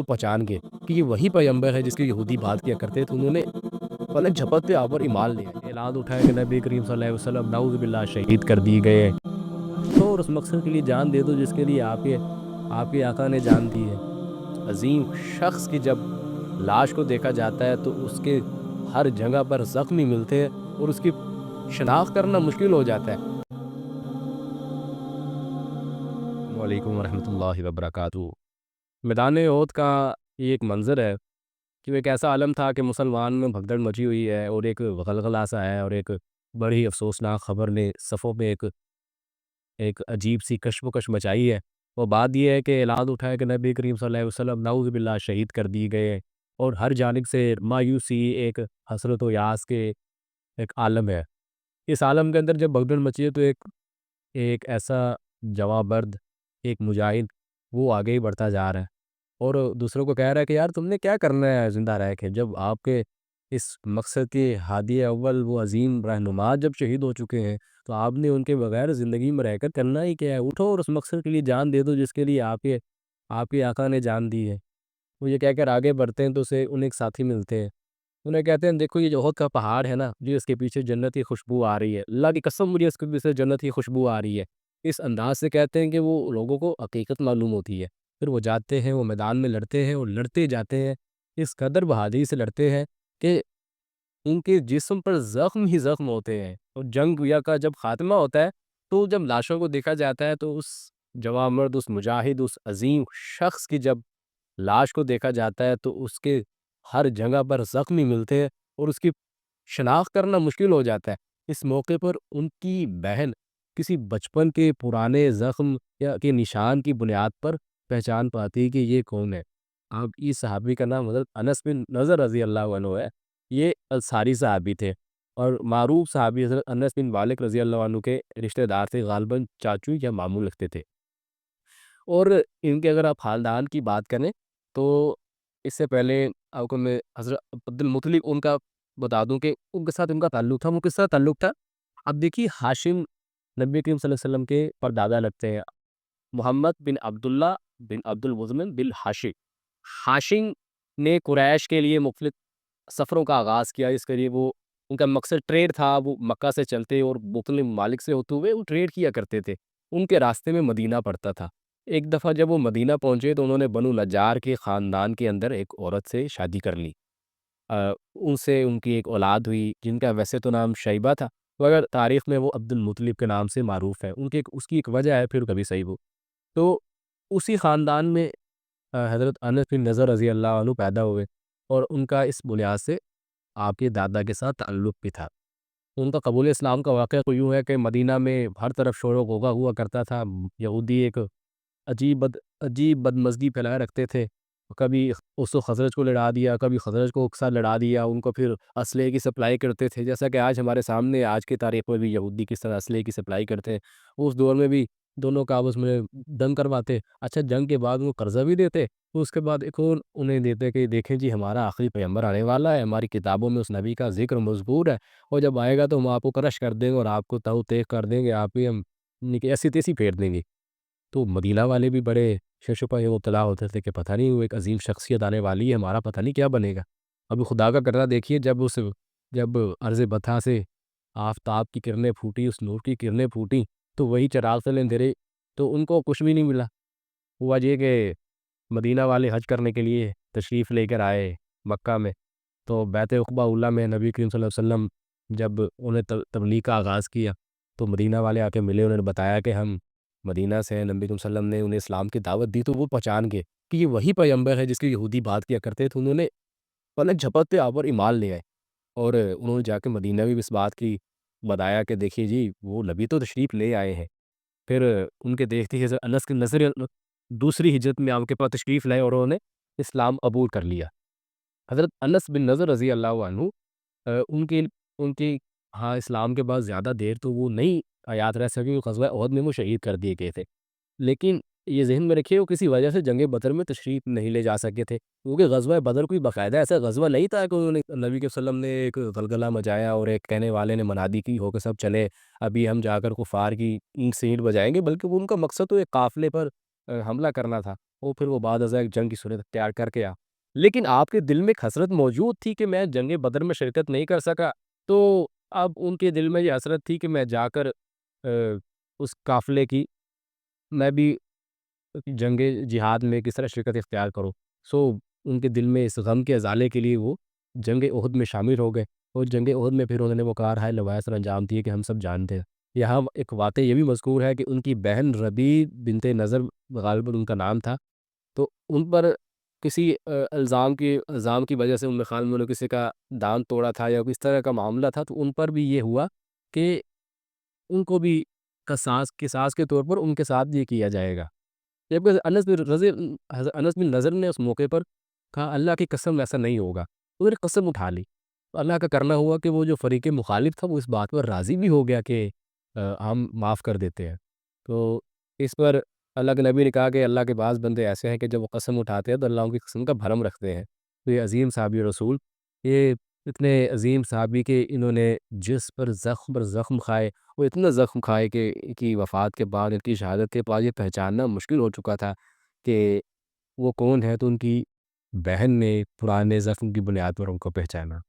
وہ پہچان گئے کہ یہ وہی پیغمبر ہے جس کی یہودی بات کیا کرتے تھے۔ انہوں نے پلک جھپکتے آپ پر ایمان لے آئے، اعلان اٹھایا کہ نبی کریم صلی اللہ علیہ وسلم نعوذ باللہ شہید کر دی گئے، تو اور اس مقصد کے لیے جان دے دو جس کے لیے آپ کے آقا نے جان دی ہے۔ عظیم شخص کی جب لاش کو دیکھا جاتا ہے تو اس کے ہر جگہ پر زخمی ملتے ہیں اور اس کی شناخت کرنا مشکل ہو جاتا ہے۔ وعلیکم ورحمۃ اللہ وبرکاتہ۔ میدان احد کا یہ ایک منظر ہے کہ وہ ایک ایسا عالم تھا کہ مسلمان میں بھگدڑ مچی ہوئی ہے اور ایک غلغلہ سا ہے، اور ایک بڑی افسوسناک خبر نے صفوں میں ایک عجیب سی کشمکش مچائی ہے۔ وہ بات یہ ہے کہ اعلان اٹھایا کہ نبی کریم صلی اللہ علیہ وسلم نعوذ باللہ شہید کر دی گئے، اور ہر جانب سے مایوسی، ایک حسرت و یاس کے ایک عالم ہے۔ اس عالم کے اندر جب بھگدڑ مچی ہے تو ایک ایسا جواں مرد، ایک مجاہد، وہ آگے ہی بڑھتا جا رہا ہے اور دوسروں کو کہہ رہا ہے کہ یار تم نے کیا کرنا ہے زندہ رہ کے، جب آپ کے اس مقصد کے ہادی اول وہ عظیم رہنما جب شہید ہو چکے ہیں تو آپ نے ان کے بغیر زندگی میں رہ کر کرنا ہی کیا ہے؟ اٹھو اور اس مقصد کے لیے جان دے دو جس کے لیے آپ کے آقا نے جان دی ہے۔ وہ یہ کہہ کر آگے بڑھتے ہیں تو انہیں ایک ساتھی ملتے ہیں، انہیں کہتے ہیں دیکھو یہ جو احد کا پہاڑ ہے نا جی، اس کے پیچھے جنت کی خوشبو آ رہی ہے، اللہ کی قسم مجھے اس کے پیچھے جنت کی خوشبو آ رہی ہے۔ اس انداز سے کہتے ہیں کہ وہ لوگوں کو حقیقت معلوم ہوتی ہے۔ پھر وہ جاتے ہیں، وہ میدان میں لڑتے ہیں اور لڑتے جاتے ہیں، اس قدر بہادری سے لڑتے ہیں کہ ان کے جسم پر زخم ہی زخم ہوتے ہیں، اور جنگ گویا کا جب خاتمہ ہوتا ہے تو جب لاشوں کو دیکھا جاتا ہے تو اس جواں مرد، اس مجاہد، اس عظیم شخص کی جب لاش کو دیکھا جاتا ہے تو اس کے ہر جگہ پر زخمی ملتے ہیں اور اس کی شناخت کرنا مشکل ہو جاتا ہے۔ اس موقع پر ان کی بہن کسی بچپن کے پرانے زخم یا کے نشان کی بنیاد پر پہچان پاتی کہ یہ کون ہے۔ اب اس صحابی کا نام حضرت انس بن نضر رضی اللہ عنہ ہے۔ یہ انصاری صحابی تھے اور معروف صحابی حضرت انس بن مالک رضی اللہ عنہ کے رشتہ دار تھے، غالباً چاچو یا ماموں لگتے تھے۔ اور ان کے اگر آپ خاندان کی بات کریں تو اس سے پہلے آپ کو میں حضرت عبد المطلب ان کا بتا دوں کہ ان کے ساتھ ان کا تعلق تھا۔ وہ کس طرح تعلق تھا؟ اب دیکھیے، ہاشم نبی کریم صلی اللہ علیہ وسلم کے پردادا لگتے ہیں، محمد بن عبداللہ بن عبد المزمن بن ہاشم۔ ہاشم نے قریش کے لیے مختلف سفروں کا آغاز کیا، اس کے لیے وہ ان کا مقصد ٹریڈ تھا۔ وہ مکہ سے چلتے اور مختلف ممالک سے ہوتے ہوئے وہ ٹریڈ کیا کرتے تھے۔ ان کے راستے میں مدینہ پڑتا تھا۔ ایک دفعہ جب وہ مدینہ پہنچے تو انہوں نے بنو نجار کے خاندان کے اندر ایک عورت سے شادی کر لی۔ ان سے ان کی ایک اولاد ہوئی جن کا ویسے تو نام شیبہ تھا، مگر تاریخ میں وہ عبد المطلب کے نام سے معروف ہے۔ اس کی ایک وجہ ہے، پھر کبھی صحیح وہ تو اسی خاندان میں حضرت انس بن نضر رضی اللہ عنہ پیدا ہوئے، اور ان کا اس بنیاد سے آپ کے دادا کے ساتھ تعلق بھی تھا۔ ان کا قبول اسلام کا واقعہ تو یوں ہے کہ مدینہ میں ہر طرف شور و غوغا ہوا کرتا تھا، یہودی ایک عجیب بدمزگی پھیلائے رکھتے تھے، کبھی اس و خزرج کو لڑا دیا، کبھی خزرج کو اکسا لڑا دیا، ان کو پھر اسلحے کی سپلائی کرتے تھے، جیسا کہ آج ہمارے سامنے آج کی تاریخ میں بھی یہودی کس طرح اسلحے کی سپلائی کرتے ہیں۔ اس دور میں بھی دونوں کا آپس میں جنگ کرواتے، اچھا جنگ کے بعد وہ قرضہ بھی دیتے، تو اس کے بعد ایک اور انہیں دیتے کہ دیکھیں جی ہمارا آخری پیغمبر آنے والا ہے، ہماری کتابوں میں اس نبی کا ذکر مذکور ہے، اور جب آئے گا تو ہم آپ کو کرش کر دیں گے اور آپ کو تہو تیغ کر دیں گے، آپ ہی ہم ایسی تیسی پھیر دیں گے۔ تو مدینہ والے بھی بڑے ششپہ مبتلا ہوتے تھے کہ پتہ نہیں وہ ایک عظیم شخصیت آنے والی ہے، ہمارا پتہ نہیں کیا بنے گا۔ ابھی خدا کا کرنا دیکھیے، جب عرض بطحا سے آفتاب کی کرنیں پھوٹی، اس نور کی کرنیں پھوٹی، تو وہی چراغ تلے اندھیرے، تو ان کو کچھ بھی نہیں ملا۔ ہوا یہ کہ مدینہ والے حج کرنے کے لیے تشریف لے کر آئے مکہ میں، تو بیت عقبہ اولیٰ میں نبی کریم صلی اللہ علیہ وسلم جب انہیں تبلیغ کا آغاز کیا تو مدینہ والے آ کے ملے، انہوں نے بتایا کہ ہم مدینہ سے ہیں، نبی کریم صلی اللہ علیہ وسلم نے انہیں اسلام کی دعوت دی، تو وہ پہچان گئے کہ یہ وہی پیغمبر ہے جس کی یہودی بات کیا کرتے تھے۔ انہوں نے پلک جھپکتے آپ پر ایمان لے آئے، اور انہوں نے جا کے مدینہ بھی اس بات کی بتایا کہ دیکھیے جی وہ نبی تو تشریف لے آئے ہیں۔ پھر ان کے دیکھتے ہی حضرت انس کی نظر دوسری ہجرت میں آپ کے پاس تشریف لائے اور انہوں نے اسلام قبول کر لیا۔ حضرت انس بن نضر رضی اللہ عنہ ان کی ہاں اسلام کے بعد زیادہ دیر تو وہ نہیں حیات رہ سکے، غزوہ احد میں وہ شہید کر دیے گئے تھے، لیکن یہ ذہن میں رکھیے وہ کسی وجہ سے جنگ بدر میں تشریف نہیں لے جا سکے تھے، کیونکہ غزوہ بدر کوئی باقاعدہ ایسا غزوہ نہیں تھا کہ انہوں نے نبی کے وسلم نے ایک غلغلہ مچایا اور ایک کہنے والے نے منادی کی ہو کہ سب چلے ابھی ہم جا کر کفار کی اینٹ سے اینٹ بجائیں گے، بلکہ وہ ان کا مقصد تو ایک قافلے پر حملہ کرنا تھا۔ اور پھر وہ بعد ازاں ایک جنگ کی صورت اختیار کر کے لیکن آپ کے دل میں ایک حسرت موجود تھی کہ میں جنگ بدر میں شرکت نہیں کر سکا، تو اب ان کے دل میں یہ حسرت تھی کہ میں جا کر اس قافلے کی میں بھی جنگ جہاد میں کس طرح شرکت اختیار کروں۔ سو ان کے دل میں اس غم کے ازالے کے لیے وہ جنگ احد میں شامل ہو گئے، اور جنگ احد میں پھر انہوں نے وہ کارہائے لواحِ سر انجام دیے کہ ہم سب جانتے ہیں۔ یہاں ایک واقعہ یہ بھی مذکور ہے کہ ان کی بہن ربیع بنت نضر غالباً ان کا نام تھا، تو ان پر کسی الزام کی وجہ سے ام خالد نے کسی کا دانت توڑا تھا یا اس طرح کا معاملہ تھا، تو ان پر بھی یہ ہوا کہ ان کو بھی قصاص کے طور پر ان کے ساتھ یہ کیا جائے گا۔ جبکہ حضرت انس بن نضر نے اس موقع پر کہا اللہ کی قسم ایسا نہیں ہوگا، انہوں نے قسم اٹھا لی۔ تو اللہ کا کرنا ہوا کہ وہ جو فریق مخالف تھا وہ اس بات پر راضی بھی ہو گیا کہ ہم معاف کر دیتے ہیں۔ تو اس پر اللہ کے نبی نے کہا کہ اللہ کے بعض بندے ایسے ہیں کہ جب وہ قسم اٹھاتے ہیں تو اللہ ان کی قسم کا بھرم رکھتے ہیں۔ تو یہ عظیم صحابی رسول، یہ اتنے عظیم صحابی کہ انہوں نے جس پر زخم کھائے، وہ اتنا زخم کھائے کہ ان کی وفات کے بعد، ان کی شہادت کے بعد یہ پہچاننا مشکل ہو چکا تھا کہ وہ کون ہے، تو ان کی بہن نے پرانے زخم کی بنیاد پر ان کو پہچانا۔